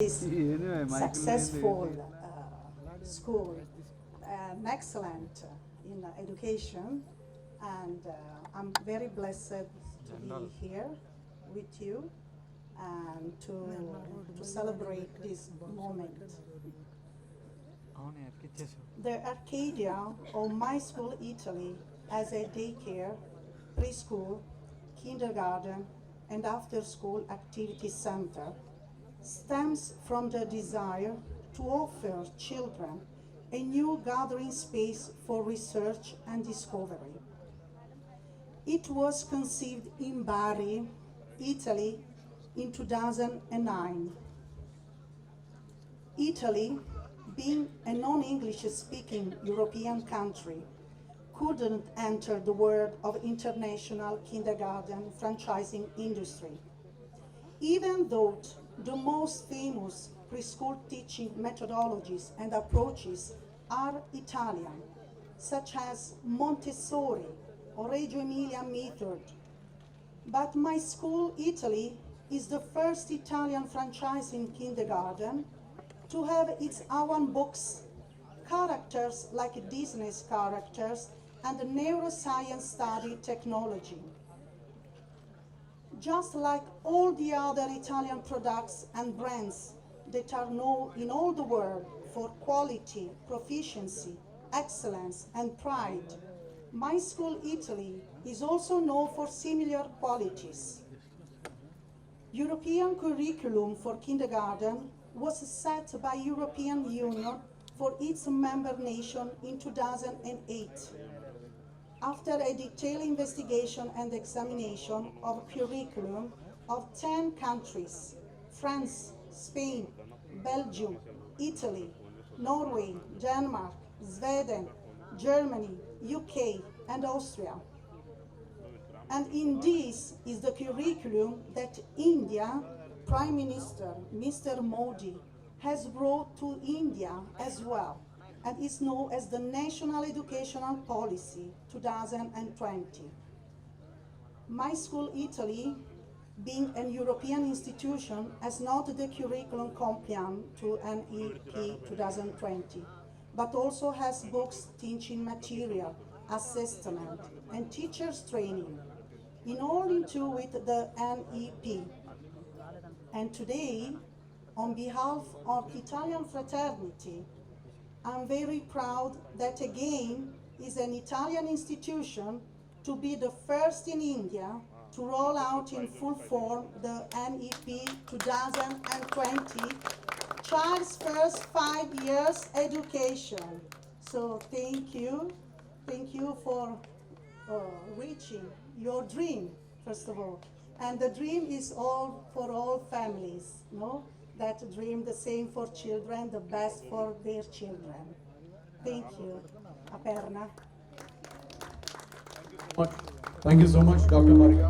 This successful school, excellent in education, and I'm very blessed to be here with you and to celebrate this moment. The Arcadia of my school Italy as a daycare, preschool, kindergarten, and after-school activity center stems from the desire to offer children a new gathering space for research and discovery. It was conceived in Bari, Italy, in 2009. Italy, being a non-English speaking European country, couldn't enter the world of international kindergarten franchising industry. Even though the most famous preschool teaching methodologies and approaches are Italian, such as Montessori or Reggio Emilia method. But my school, Italy, is the first Italian franchising kindergarten to have its own books, characters like Disney characters, and neuroscience study technology. Just like all the other Italian products and brands that are known in all the world for quality, proficiency, excellence, and pride, my school Italy is also known for similar qualities. European curriculum for kindergarten was set by European Union for its member nation in 2008. After a detailed investigation and examination of curriculum of 10 countries, France, Spain, Belgium, Italy, Norway, Denmark, Sweden, Germany, UK, and Austria. And in this is the curriculum that India Prime Minister, Mr. Modi, has brought to India as well, and is known as the National Educational Policy 2020. My school Italy, being an European institution, has not the curriculum compliant to NEP 2020, but also has books, teaching material, assessment, and teachers training, in all into with the NEP. And today, on behalf of Italian fraternity, I'm very proud that again is an Italian institution to be the first in India to roll out in full form the NEP 2020, Child's First 5 Years Education. So thank you for reaching your dream, first of all. And the dream is all for all families, no? That dream the same for children, the best for their children. Thank you. Aperna. Thank you so much, Dr. Maria.